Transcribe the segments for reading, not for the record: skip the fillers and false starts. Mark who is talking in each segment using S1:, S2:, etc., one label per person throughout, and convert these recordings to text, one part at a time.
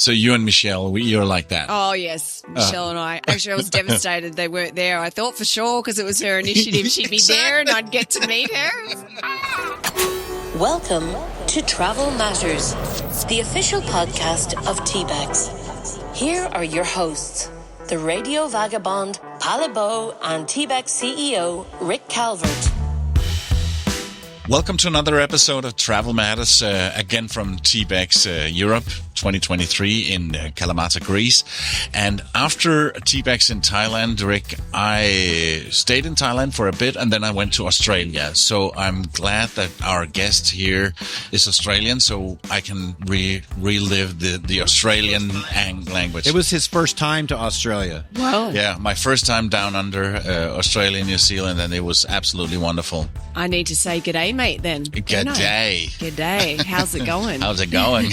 S1: So you and Michelle, you're like that.
S2: Oh, yes. Michelle and I. Actually, I was devastated they weren't there. I thought for sure because it was her initiative she'd be there and I'd get to meet her.
S3: Welcome to Travel Matters, the official podcast of TBEX. Here are your hosts, the radio vagabond, Palabo, and TBEX CEO, Rick Calvert.
S1: Welcome to another episode of Travel Matters, again from TBEX Europe 2023 in Kalamata, Greece. And after TBEX in Thailand, Rick, I stayed in Thailand for a bit and then I went to Australia. So I'm glad that our guest here is Australian, so I can relive the Australian language.
S4: It was his first time to Australia.
S2: Wow.
S1: Yeah, my first time down under Australia and New Zealand, and it was absolutely wonderful.
S2: I need to say g'day, mate, then.
S1: G'day.
S2: G'day. How's it going?
S1: How's it going?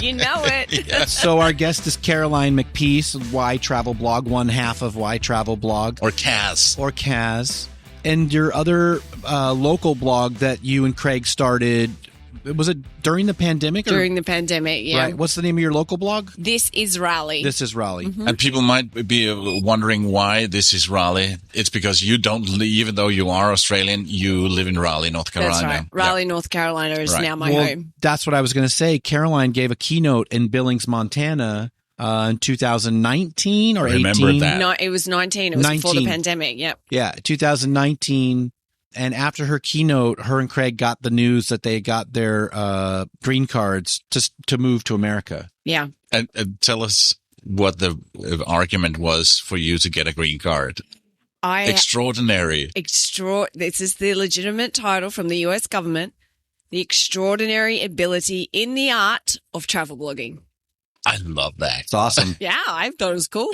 S2: You know it.
S1: Yeah.
S4: So our guest is Caroline Makepeace, yTravelBlog, one half of yTravelBlog.
S1: Or Caz.
S4: And your other local blog that you and Craig started, was it during the pandemic?
S2: During the pandemic, yeah.
S4: Right. What's the name of your local blog?
S2: This is Raleigh.
S4: This is Raleigh.
S2: Mm-hmm.
S1: And people might be wondering why this is Raleigh. It's because you don't live, even though you are Australian, you live in Raleigh, North Carolina.
S2: That's right. Raleigh, North Carolina is now my home.
S4: That's what I was going to say. Caroline gave a keynote in Billings, Montana in 2019 or 18.
S1: Remember that.
S2: No, it was 19. It was before the pandemic. Yep.
S4: Yeah, 2019. And after her keynote, her and Craig got the news that they got their green cards to move to America.
S2: Yeah.
S1: And tell us what the argument was for you to get a green card. Extraordinary.
S2: This is the legitimate title from the US government. The extraordinary ability in the art of travel blogging.
S1: I love that.
S4: It's awesome.
S2: Yeah, I thought it was cool.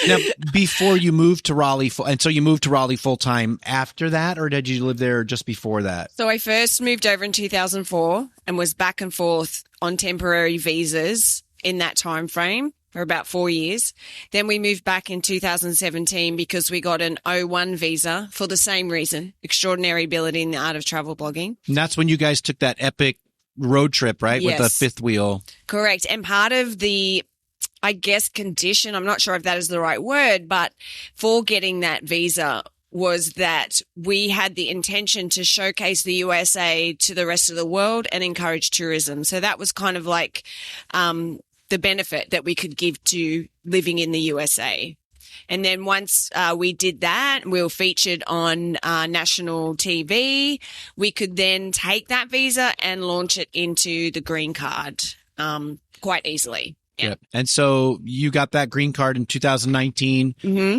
S4: Now, before you moved to Raleigh, and so you moved to Raleigh full time after that, or did you live there just before that?
S2: So I first moved over in 2004 and was back and forth on temporary visas in that time frame for about 4 years. Then we moved back in 2017 because we got an O1 visa for the same reason, extraordinary ability in the art of travel blogging.
S4: And that's when you guys took that epic road trip, right?
S2: Yes.
S4: With the fifth wheel.
S2: Correct. And part of the, I guess, condition, I'm not sure if that is the right word, but for getting that visa was that we had the intention to showcase the USA to the rest of the world and encourage tourism. So that was kind of like the benefit that we could give to living in the USA. And then once we did that, we were featured on national TV, we could then take that visa and launch it into the green card quite easily. Yeah.
S4: Yep. And so you got that green card in 2019,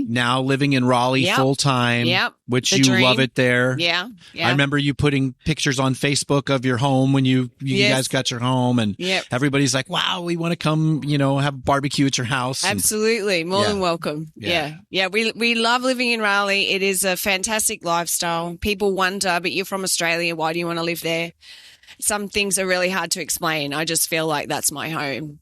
S4: now living in Raleigh full time, which
S2: the
S4: you
S2: dream.
S4: love it there.
S2: Yeah.
S4: I remember you putting pictures on Facebook of your home when you guys got your home, and everybody's like, wow, we want to come, have barbecue at your house.
S2: Absolutely. More than welcome. Yeah. We love living in Raleigh. It is a fantastic lifestyle. People wonder, but you're from Australia. Why do you want to live there? Some things are really hard to explain. I just feel like that's my home.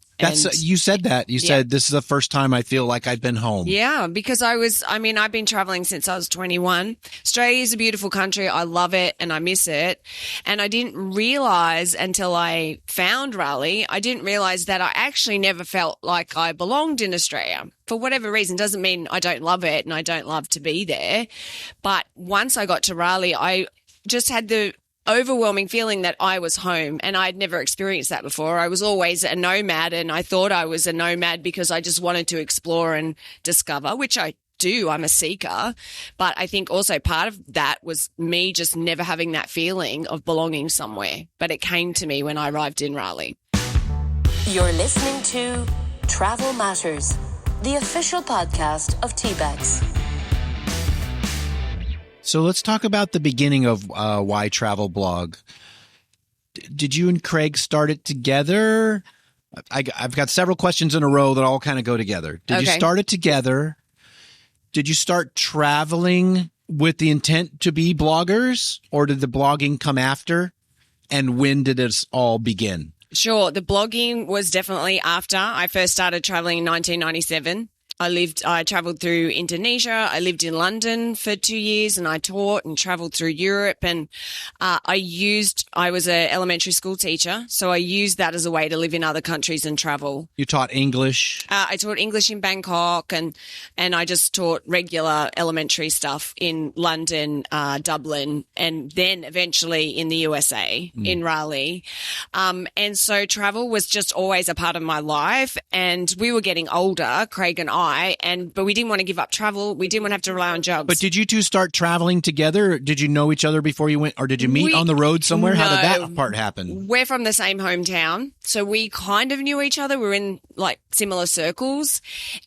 S4: You said that. You said this is the first time I feel like I've been home.
S2: Yeah, because I've been traveling since I was 21. Australia is a beautiful country. I love it and I miss it. And I didn't realize until I found Raleigh, I didn't realize that I actually never felt like I belonged in Australia. For whatever reason, doesn't mean I don't love it and I don't love to be there. But once I got to Raleigh, I just had the overwhelming feeling that I was home, and I'd never experienced that before. I was always a nomad, and I thought I was a nomad because I just wanted to explore and discover, which I do. I'm a seeker. But I think also part of that was me just never having that feeling of belonging somewhere. But it came to me when I arrived in Raleigh.
S3: You're listening to Travel Matters, the official podcast of TBEX.
S4: So let's talk about the beginning of yTravelBlog. Did you and Craig start it together? I've got several questions in a row that all kind of go together. Did you start it together? Did you start traveling with the intent to be bloggers, or did the blogging come after? And when did it all begin?
S2: Sure. The blogging was definitely after. I first started traveling in 1997. I traveled through Indonesia. I lived in London for 2 years and I taught and traveled through Europe. And I was an elementary school teacher. So I used that as a way to live in other countries and travel.
S4: You taught English?
S2: I taught English in Bangkok and I just taught regular elementary stuff in London, Dublin, and then eventually in the USA, in Raleigh. And so travel was just always a part of my life. And we were getting older, Craig and I, but we didn't want to give up travel. We didn't want to have to rely on jobs.
S4: But did you two start traveling together? Did you know each other before you went, or did you meet on the road somewhere?
S2: No,
S4: how did that part happen?
S2: We're from the same hometown, so we kind of knew each other. We were in like similar circles,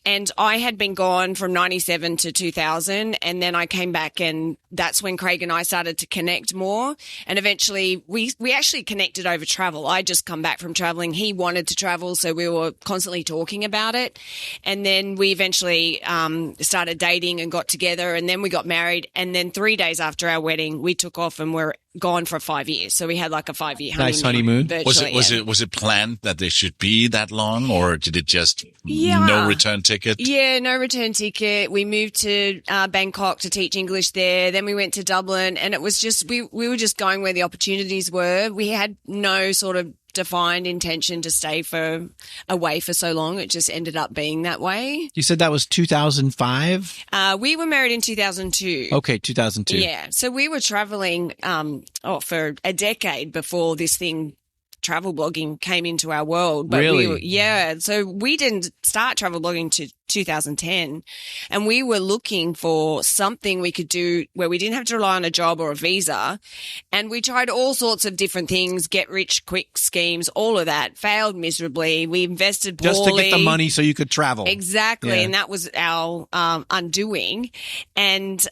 S2: and I had been gone from 97 to 2000, and then I came back, and that's when Craig and I started to connect more. And eventually we actually connected over travel. I just come back from traveling. He wanted to travel, so we were constantly talking about it. And then we eventually started dating and got together, and then we got married. And then 3 days after our wedding, we took off and we're gone for 5 years. So we had like a 5-year honeymoon.
S4: Nice honeymoon.
S1: Was it planned that they should be that long, or did it just no return ticket?
S2: Yeah, no return ticket. We moved to Bangkok to teach English there. Then we went to Dublin, and it was just we were just going where the opportunities were. We had no sort of defined intention to stay away for so long. It just ended up being that way.
S4: You said that was 2005?
S2: We were married in 2002.
S4: Okay, 2002.
S2: Yeah. So we were traveling for a decade before this thing, travel blogging, came into our world. But
S4: really?
S2: So we didn't start travel blogging to 2010, and we were looking for something we could do where we didn't have to rely on a job or a visa. And we tried all sorts of different things, get rich quick schemes, all of that failed miserably. We invested poorly.
S4: Just to get the money so you could travel.
S2: Exactly.
S4: Yeah.
S2: And that was our undoing. And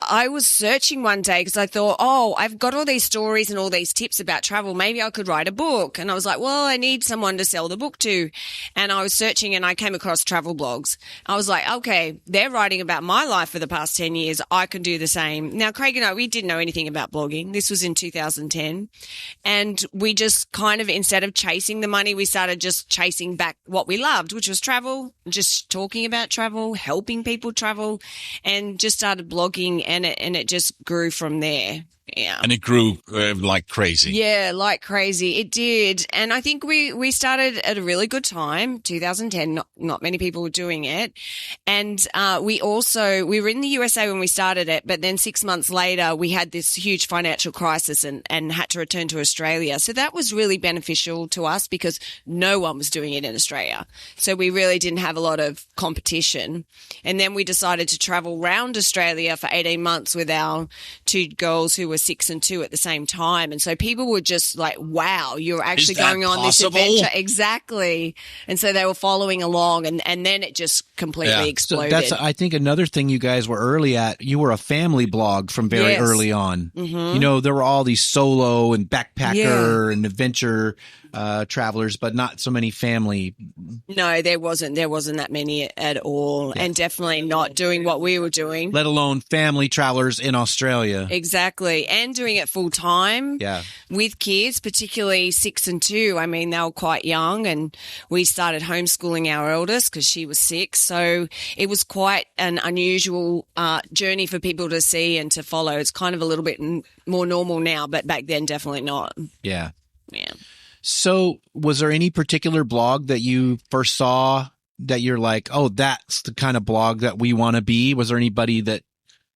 S2: I was searching one day because I thought, I've got all these stories and all these tips about travel. Maybe I could write a book. And I was like, well, I need someone to sell the book to. And I was searching and I came across travel blogs. I was like, okay, they're writing about my life for the past 10 years. I can do the same. Now, Craig and I, we didn't know anything about blogging. This was in 2010. And we just kind of, instead of chasing the money, we started just chasing back what we loved, which was travel, just talking about travel, helping people travel, and just started blogging. And it just grew from there. Yeah.
S1: And it grew like crazy.
S2: Yeah, like crazy. It did. And I think we started at a really good time, 2010. Not many people were doing it. And we were in the USA when we started it, but then 6 months later, we had this huge financial crisis and had to return to Australia. So that was really beneficial to us because no one was doing it in Australia. So we really didn't have a lot of competition. And then we decided to travel around Australia for 18 months with our two girls who were 6 and 2 at the same time. And so people were just like, wow, you're actually going on
S1: possible?
S2: This adventure. Exactly. And so they were following along, and then it just completely exploded.
S4: So that's, I think, another thing you guys were early at. You were a family blog from very early on. Mm-hmm. You know, there were all these solo and backpacker and adventure travelers, but not so many family.
S2: No, there wasn't that many at all, and definitely not doing what we were doing.
S4: Let alone family travelers in Australia.
S2: Exactly, and doing it full time.
S4: Yeah,
S2: with kids, particularly 6 and 2. I mean, they were quite young, and we started homeschooling our eldest because she was 6. So it was quite an unusual journey for people to see and to follow. It's kind of a little bit more normal now, but back then, definitely not.
S4: Yeah.
S2: Yeah.
S4: So was there any particular blog that you first saw that you're like, oh, that's the kind of blog that we want to be? Was there anybody that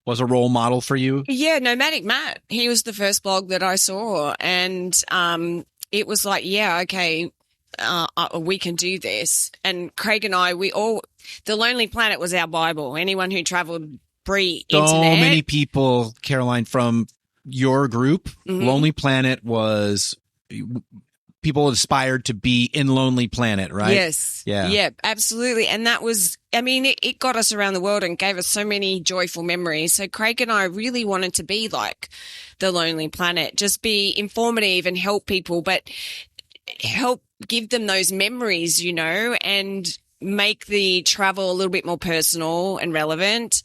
S4: was a role model for you?
S2: Yeah, Nomadic Matt. He was the first blog that I saw. And it was like, yeah, okay, we can do this. And Craig and I, The Lonely Planet was our Bible. Anyone who traveled pre-internet.
S4: So many people, Caroline, from your group, Lonely Planet was... People aspired to be in Lonely Planet, right?
S2: Yes.
S4: Yeah.
S2: Yeah, absolutely. And that was, I mean, it got us around the world and gave us so many joyful memories. So Craig and I really wanted to be like the Lonely Planet, just be informative and help people, but help give them those memories, you know, and make the travel a little bit more personal and relevant.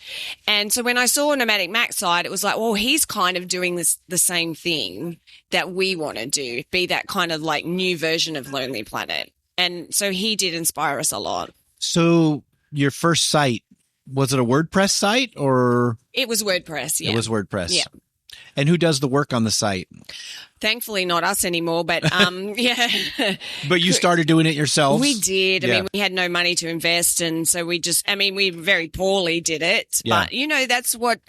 S2: And so when I saw Nomadic Mac's side, it was like, well, he's kind of doing the same thing that we want to do, be that kind of like new version of Lonely Planet. And so he did inspire us a lot.
S4: So your first site, was it a WordPress site or?
S2: It was WordPress, yeah.
S4: It was WordPress.
S2: Yeah.
S4: And who does the work on the site?
S2: Thankfully, not us anymore, but yeah.
S4: But you started doing it yourselves?
S2: We did.
S4: Yeah.
S2: I mean, we had no money to invest, and so we very poorly did it.
S4: Yeah.
S2: But, that's what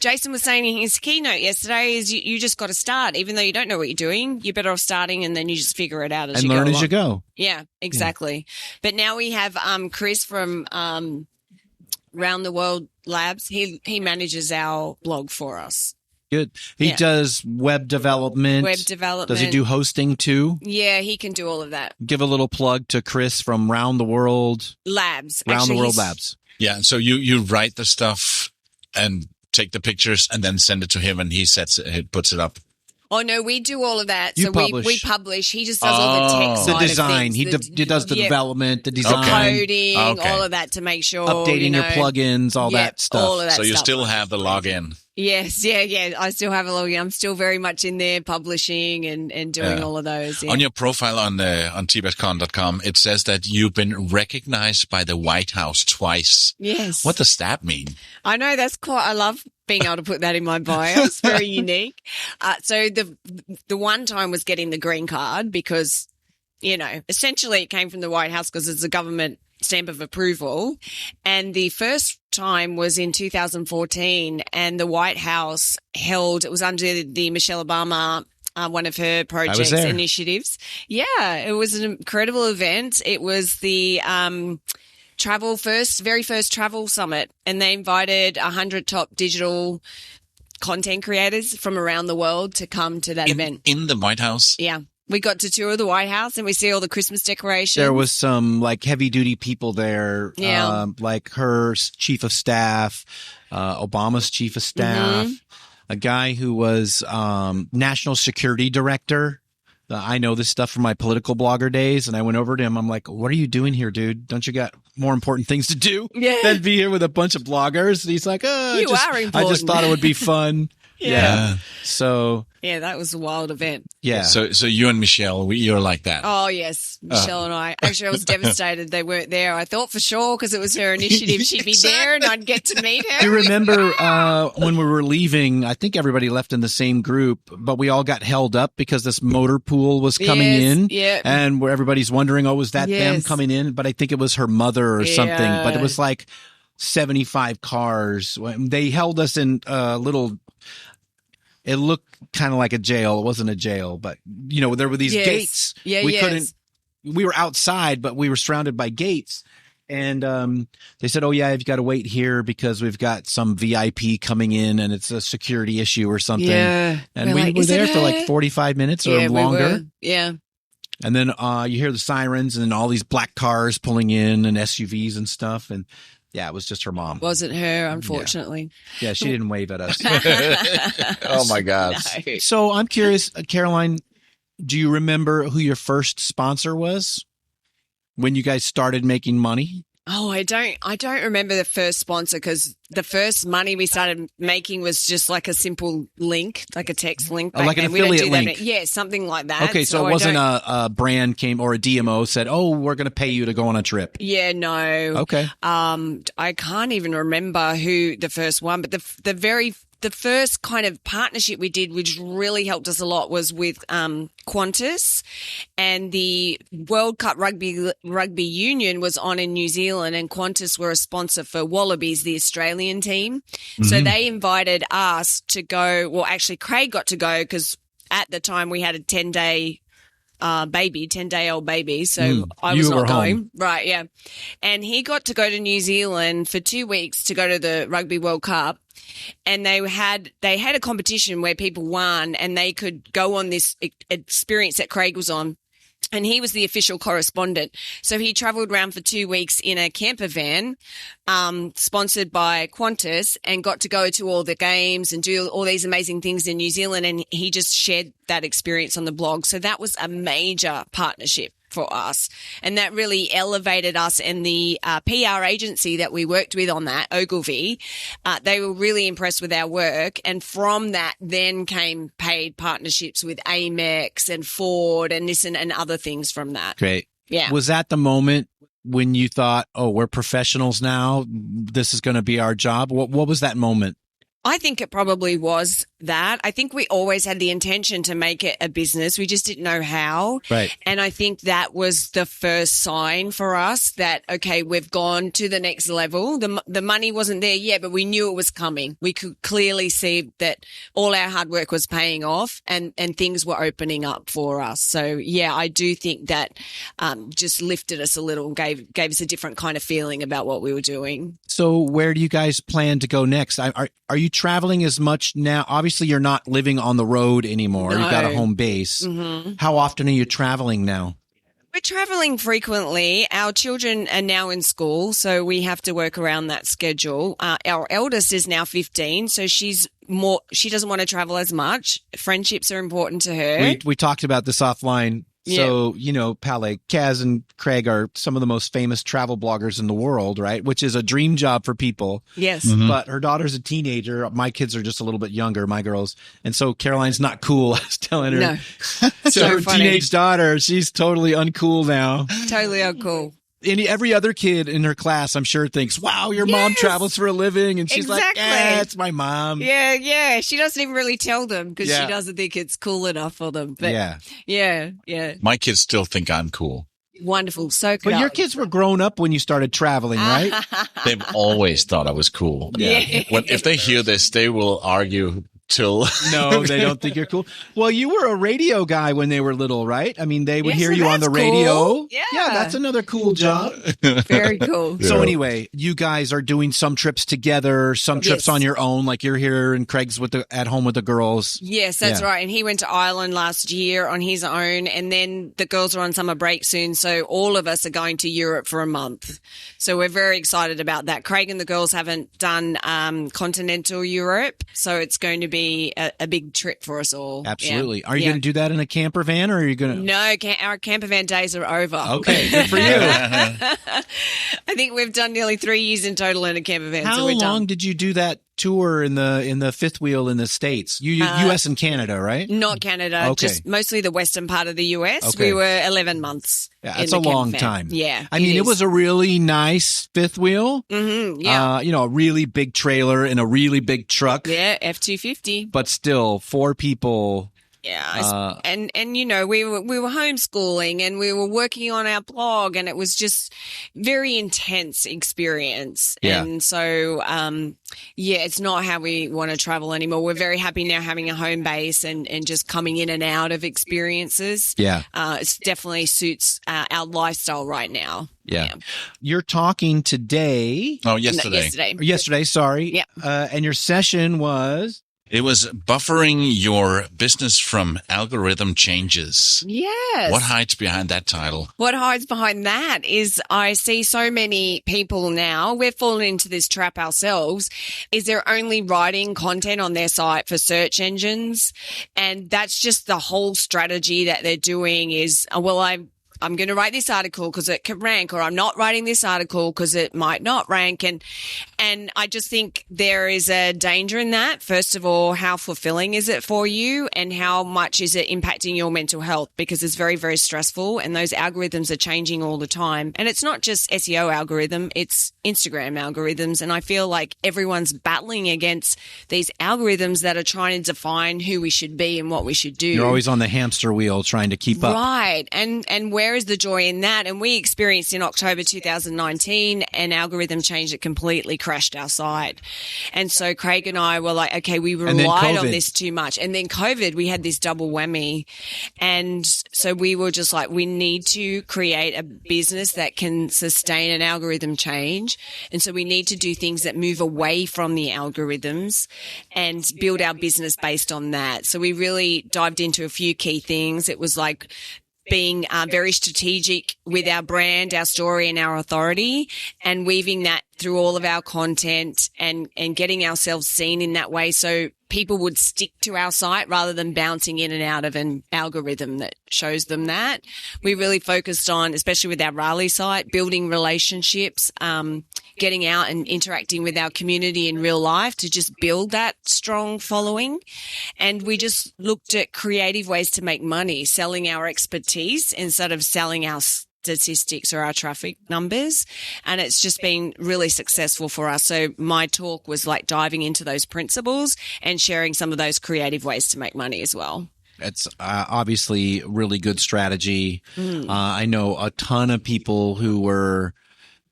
S2: Jason was saying in his keynote yesterday is you just got to start. Even though you don't know what you're doing, you're better off starting, and then you just figure it out as you go
S4: learn
S2: along.
S4: as you go.
S2: Yeah, exactly. Yeah. But now we have Chris from Round the World Labs. He manages our blog for us.
S4: Good. He does web development. Does he do hosting too?
S2: Yeah, he can do all of that.
S4: Give a little plug to Chris from Round the World
S2: Labs.
S4: Round the World Labs.
S1: Yeah. So you write the stuff and take the pictures and then send it to him, and he puts it up.
S2: Oh, no, we do all of that.
S4: You
S2: so
S4: publish.
S2: we publish. He just does all the tech side
S4: the design.
S2: of things.
S4: He does the development, the design.
S2: Coding, all of that to make sure.
S4: Updating your plugins, all that stuff.
S2: All of that
S1: so you
S2: stuff.
S1: still have the login.
S2: Yes, yeah. I still have a login. I'm still very much in there publishing and doing all of those. Yeah.
S1: On your profile on tbexcon.com, it says that you've been recognized by the White House twice.
S2: Yes.
S1: What does that mean?
S2: I know, I love being able to put that in my bio. It's very unique. So the one time was getting the green card because, essentially it came from the White House because it's a government stamp of approval. And the first time was in 2014, and the White House it was under the Michelle Obama, one of her projects initiatives. Yeah, it was an incredible event. It was the very first travel summit, and they invited 100 top digital content creators from around the world to come to that event.
S1: In the White House?
S2: Yeah. We got to tour the White House and we see all the Christmas decorations.
S4: There was some heavy duty people there, like her chief of staff, Obama's chief of staff, a guy who was national security director. I know this stuff from my political blogger days, and I went over to him. I'm like, "What are you doing here, dude? Don't you got more important things to do than be here with a bunch of bloggers?" And he's like,
S2: are important.
S4: I just thought it would be fun." Yeah. So.
S2: Yeah, that was a wild event.
S4: Yeah.
S1: So you and Michelle, you're like that.
S2: Oh, yes. Michelle and I. Actually, I was devastated they weren't there. I thought for sure because it was her initiative she'd be there and I'd get to meet her.
S4: Do you remember when we were leaving, I think everybody left in the same group, but we all got held up because this motor pool was coming in.
S2: Yeah.
S4: And where everybody's wondering, was that them coming in? But I think it was her mother or something. But it was 75 cars. They held us in a little... It looked kind of like a jail. It wasn't a jail, but there were these gates.
S2: Yeah,
S4: we were outside, but we were surrounded by gates. And they said, "Oh yeah, you've got to wait here because we've got some VIP coming in and it's a security issue or something."
S2: Yeah.
S4: And we were there for 45 minutes or longer.
S2: We were. Yeah.
S4: And then you hear the sirens and then all these black cars pulling in and SUVs and stuff. And yeah, it was just her mom.
S2: Wasn't her, unfortunately.
S4: Yeah, she didn't wave at us.
S1: Oh, my God.
S2: No.
S4: So I'm curious, Caroline, do you remember who your first sponsor was when you guys started making money?
S2: Oh, I don't remember the first sponsor because the first money we started making was just like a simple link, like a text link.
S4: Like an affiliate link.
S2: Yeah, something like that.
S4: Okay, so it wasn't a brand came or a DMO said, "Oh, we're going to pay you to go on a trip."
S2: Yeah, no.
S4: Okay.
S2: I can't even remember who the first one, but the first kind of partnership we did, which really helped us a lot, was with Qantas, and the World Cup Rugby Union was on in New Zealand, and Qantas were a sponsor for Wallabies, the Australian team. So they invited us to go. Well, actually, Craig got to go because at the time we had a 10-day 10-day-old baby. So I was not going.
S4: Home.
S2: Right, yeah. And he got to go to New Zealand for 2 weeks to go to the Rugby World Cup. And they had a competition where people won and they could go on this experience that Craig was on. And he was the official correspondent. So he traveled around for 2 weeks in a camper van, sponsored by Qantas, and got to go to all the games and do all these amazing things in New Zealand. And he just shared that experience on the blog. So that was a major partnership for us. And that really elevated us, and the PR agency that we worked with on that, Ogilvy, they were really impressed with our work. And from that then came paid partnerships with Amex and Ford and Nissan and other things from that.
S4: Great.
S2: Yeah.
S4: Was that the moment when you thought, oh, we're professionals now, this is going to be our job? What was that moment?
S2: I think it probably was that. I think we always had the intention to make it a business. We just didn't know how.
S4: Right.
S2: And I think that was the first sign for us that, okay, we've gone to the next level. The money wasn't there yet, but we knew it was coming. We could clearly see that all our hard work was paying off and things were opening up for us. So yeah, I do think that just lifted us a little, gave us a different kind of feeling about what we were doing.
S4: So where do you guys plan to go next? Are you traveling as much now? Obviously, you're not living on the road anymore.
S2: No.
S4: You've got a home base. Mm-hmm. How often are you traveling now?
S2: We're traveling frequently. Our children are now in school, so we have to work around that schedule. Our eldest is now 15, so she doesn't want to travel as much. Friendships are important to her.
S4: We talked about this offline.
S2: Yeah.
S4: So, Pale, Caz and Craig are some of the most famous travel bloggers in the world, right? Which is a dream job for people.
S2: Yes.
S4: Mm-hmm. But her daughter's a teenager. My kids are just a little bit younger, my girls. And so Caroline's not cool. I was telling her.
S2: No.
S4: So her
S2: funny.
S4: teenage daughter, she's totally uncool now.
S2: Totally uncool.
S4: Every other kid in her class, I'm sure, thinks, wow, your mom travels for a living. And she's like, yeah, it's my mom.
S2: Yeah. She doesn't even really tell them because she doesn't think it's cool enough for them. But yeah.
S1: My kids still think I'm cool.
S2: Wonderful. So cool.
S4: But your kids were grown up when you started traveling, right?
S1: They've always thought I was cool.
S2: Yeah.
S1: If they hear this, they will argue till.
S4: No, they don't think you're cool. Well, you were a radio guy when they were little, right? I mean, they would hear you on the radio.
S2: Cool. Yeah,
S4: that's another cool job.
S2: Very cool.
S4: So anyway, you guys are doing some trips together, some trips on your own, like you're here and Craig's at home with the girls.
S2: Yes, that's right. And he went to Ireland last year on his own, and then the girls are on summer break soon, so all of us are going to Europe for a month. So we're very excited about that. Craig and the girls haven't done continental Europe, so it's going to be a big trip for us all.
S4: Absolutely. Are you going to do that in a camper van, or are you going to?
S2: No, our camper van days are over.
S4: Okay, good for you.
S2: I think we've done nearly 3 years in total in a camper van.
S4: How long did you do that tour in the fifth wheel in the States? U.S. and Canada, right?
S2: Not Canada, just mostly the western part of the U.S.
S4: Okay.
S2: We were 11 months.
S4: Yeah, that's a long time.
S2: Yeah.
S4: I mean, it was a really nice fifth wheel.
S2: Mm-hmm, yeah.
S4: A really big trailer and a really big truck.
S2: Yeah, F-250.
S4: But still, 4 people.
S2: Yeah, and we were homeschooling and we were working on our blog, and it was just very intense experience.
S4: Yeah.
S2: And so, it's not how we want to travel anymore. We're very happy now having a home base and just coming in and out of experiences.
S4: Yeah,
S2: it definitely suits our lifestyle right now.
S4: Yeah. You're talking today.
S1: Oh, yesterday.
S4: Yesterday, sorry.
S2: Yeah.
S4: And your session was?
S1: It was buffering your business from algorithm changes.
S2: Yes.
S1: What hides behind that title?
S2: What hides behind that is I see so many people now, we've fallen into this trap ourselves, is they're only writing content on their site for search engines. And that's just the whole strategy that they're doing is, I'm going to write this article because it can rank, or I'm not writing this article because it might not rank. And I just think there is a danger in that. First of all, how fulfilling is it for you, and how much is it impacting your mental health? Because it's very, very stressful, and those algorithms are changing all the time. And it's not just SEO algorithm, it's Instagram algorithms. And I feel like everyone's battling against these algorithms that are trying to define who we should be and what we should do.
S4: You're always on the hamster wheel trying to keep up.
S2: Right. And where is the joy in that? And we experienced in October 2019 an algorithm change that completely crashed our site. And so Craig and I were like, okay, we relied on this too much. And then COVID, we had this double whammy. And so we were just like, we need to create a business that can sustain an algorithm change. And so we need to do things that move away from the algorithms and build our business based on that. So we really dived into a few key things. It was like being very strategic with our brand, our story, and our authority, and weaving that through all of our content and getting ourselves seen in that way so people would stick to our site rather than bouncing in and out of an algorithm that shows them that. We really focused on, especially with our Raleigh site, building relationships, getting out and interacting with our community in real life to just build that strong following. And we just looked at creative ways to make money, selling our expertise instead of selling our statistics or our traffic numbers. And it's just been really successful for us. So my talk was like diving into those principles and sharing some of those creative ways to make money as well.
S4: It's obviously really good strategy. I know a ton of people who were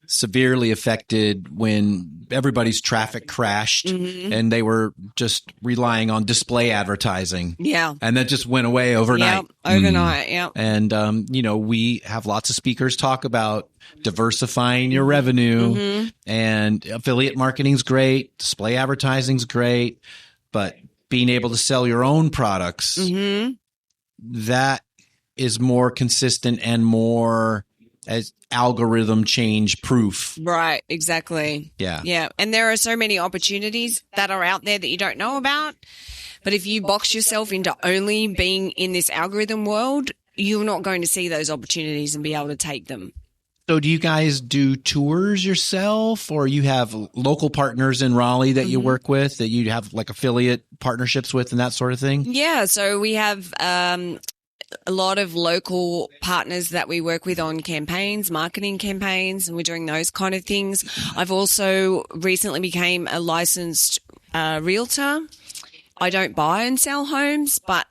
S4: severely affected when everybody's traffic crashed and they were just relying on display advertising.
S2: Yeah.
S4: And that just went away overnight.
S2: Yep, overnight, yeah.
S4: And, we have lots of speakers talk about diversifying your revenue and affiliate marketing's great. Display advertising's great, but being able to sell your own products, that is more consistent and more as algorithm change proof.
S2: Right, exactly.
S4: Yeah.
S2: Yeah. And there are so many opportunities that are out there that you don't know about. But if you box yourself into only being in this algorithm world, you're not going to see those opportunities and be able to take them.
S4: So do you guys do tours yourself, or you have local partners in Raleigh that you work with, that you have like affiliate partnerships with and that sort of thing?
S2: Yeah. So we have a lot of local partners that we work with on campaigns, marketing campaigns, and we're doing those kind of things. I've also recently became a licensed realtor. I don't buy and sell homes, but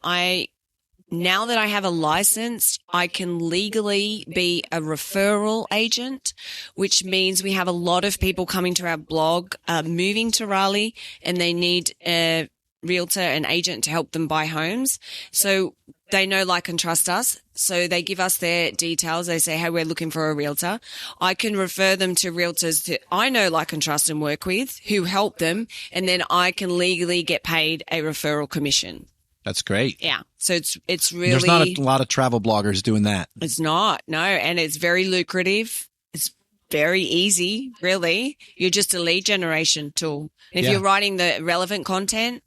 S2: now that I have a license, I can legally be a referral agent, which means we have a lot of people coming to our blog, moving to Raleigh, and they need a realtor and agent to help them buy homes. So they know, like, and trust us. So they give us their details. They say, hey, we're looking for a realtor. I can refer them to realtors that I know, like, and trust and work with, who help them. And then I can legally get paid a referral commission.
S4: That's great.
S2: Yeah. So it's really...
S4: There's not a lot of travel bloggers doing that.
S2: It's not. No. And it's very lucrative. It's very easy, really. You're just a lead generation tool. And if you're writing the relevant content,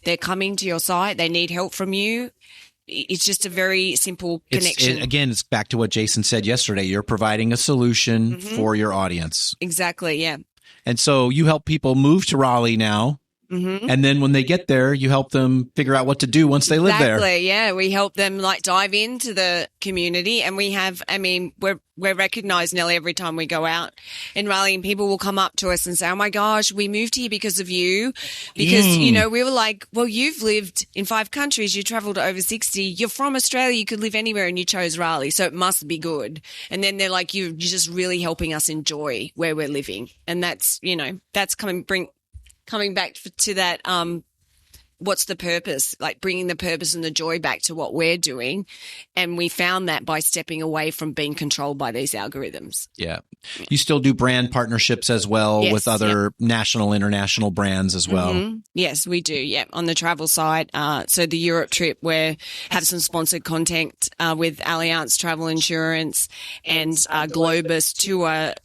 S2: they're coming to your site. They need help from you. It's just a very simple connection.
S4: It's back to what Jason said yesterday. You're providing a solution for your audience.
S2: Exactly, yeah.
S4: And so you help people move to Raleigh now. And then when they get there, you help them figure out what to do once they live there.
S2: Exactly, yeah. We help them like dive into the community, and we have, we're recognized nearly every time we go out in Raleigh, and people will come up to us and say, oh my gosh, we moved here because of you. Because, we were like, well, you've lived in 5 countries, you traveled to over 60, you're from Australia, you could live anywhere, and you chose Raleigh, so it must be good. And then they're like, you're just really helping us enjoy where we're living. And that's, that's coming back to that, what's the purpose? Like bringing the purpose and the joy back to what we're doing. And we found that by stepping away from being controlled by these algorithms.
S4: Yeah. You still do brand partnerships as well with other national, international brands as well.
S2: Yes, we do. Yeah. On the travel side. So the Europe trip, we have some sponsored content with Allianz Travel Insurance and Globus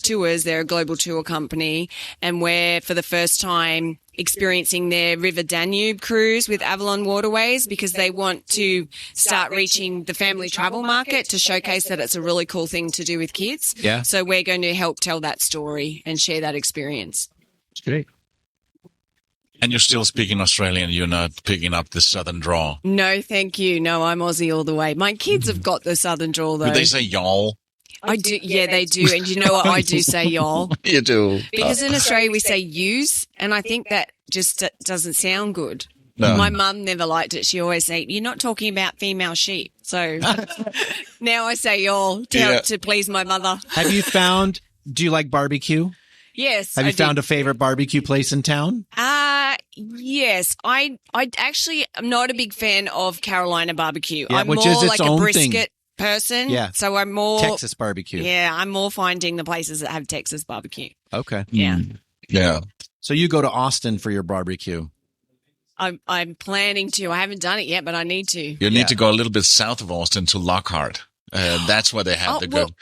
S2: Tours. They're a global tour company. And we're, for the first time, experiencing their River Danube cruise with Avalon Waterways, because they want to start reaching the family travel market to showcase that it's a really cool thing to do with kids.
S4: Yeah.
S2: So we're going to help tell that story and share that experience.
S4: That's great.
S1: And you're still speaking Australian. You're not picking up the southern drawl.
S2: No, thank you. No, I'm Aussie all the way. My kids have got the southern drawl, though.
S1: Do they say y'all?
S2: I do. Yeah, they do. And you know what? I do say y'all.
S1: You do.
S2: Because in Australia we say yous, and I think that just doesn't sound good.
S1: No.
S2: My mum never liked it. She always said, you're not talking about female sheep. So now I say y'all to please my mother.
S4: Have you found, do you like barbecue?
S2: Yes.
S4: Have you found a favorite barbecue place in town?
S2: Yes. I actually am not a big fan of Carolina barbecue.
S4: Yeah,
S2: I'm
S4: which
S2: more
S4: is its
S2: like
S4: own
S2: a brisket
S4: thing.
S2: person.
S4: Yeah.
S2: So I'm more
S4: Texas barbecue.
S2: Yeah, I'm more finding the places that have Texas barbecue.
S4: Okay.
S2: Yeah.
S1: Yeah.
S4: So you go to Austin for your barbecue.
S2: I'm planning to. I haven't done it yet, but I need to.
S1: You need to go a little bit south of Austin to Lockhart. That's where they have the good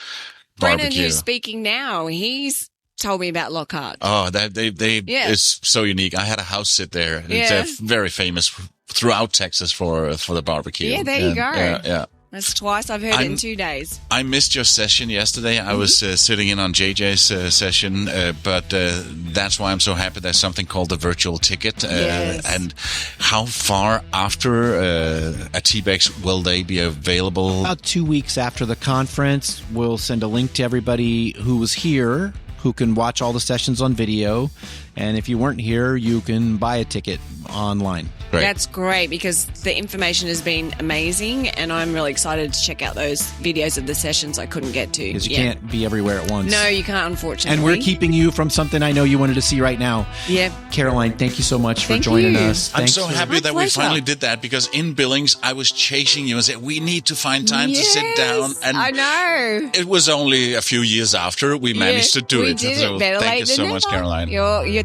S2: Brennan,
S1: barbecue.
S2: who's speaking now, he's told me about Lockhart.
S1: Oh, it's so unique. I had a house sit there.
S2: Yeah.
S1: It's very famous throughout Texas for the barbecue.
S2: Yeah, there you go.
S1: Yeah.
S2: That's twice I've heard it in 2 days.
S1: I missed your session yesterday. I was sitting in on JJ's session, but that's why I'm so happy there's something called the virtual ticket.
S2: Yes.
S1: And how far after a TBEX will they be available?
S4: About 2 weeks after the conference, we'll send a link to everybody who was here, who can watch all the sessions on video. And if you weren't here, you can buy a ticket online.
S1: Great.
S2: That's great because the information has been amazing and I'm really excited to check out those videos of the sessions I couldn't get to.
S4: Because you can't be everywhere at once.
S2: No, you can't, unfortunately.
S4: And we're keeping you from something I know you wanted to see right now.
S2: Yeah.
S4: Caroline, thank you so much for
S2: Thank
S4: joining
S2: you.
S4: us.
S1: I'm
S4: Thanks
S1: so
S4: for-
S1: happy that we
S2: pleasure.
S1: finally did that because in Billings, I was chasing you and said, we need to find time to sit down. And
S2: I know.
S1: it was only a few years after we managed to do
S2: we
S1: it.
S2: did
S1: So
S2: it. Better
S1: thank
S2: late
S1: you so
S2: than
S1: much,
S2: never.
S1: Caroline.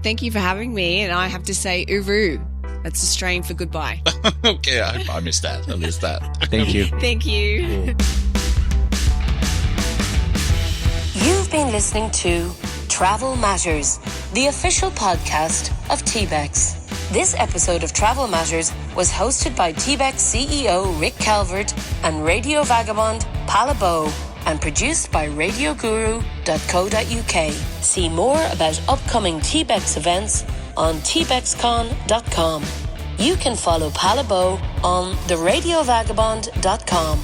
S2: Thank you for having me, and I have to say uru. That's Australian for goodbye.
S1: Okay, I missed that.
S4: Thank you.
S2: Thank you.
S3: You've been listening to Travel Matters, the official podcast of TBEX. This episode of Travel Matters was hosted by TBEX CEO Rick Calvert and Radio Vagabond Palabo and produced by radioguru.co.uk. See more about upcoming TBEX events on tbexcon.com. You can follow Palabo on theradiovagabond.com.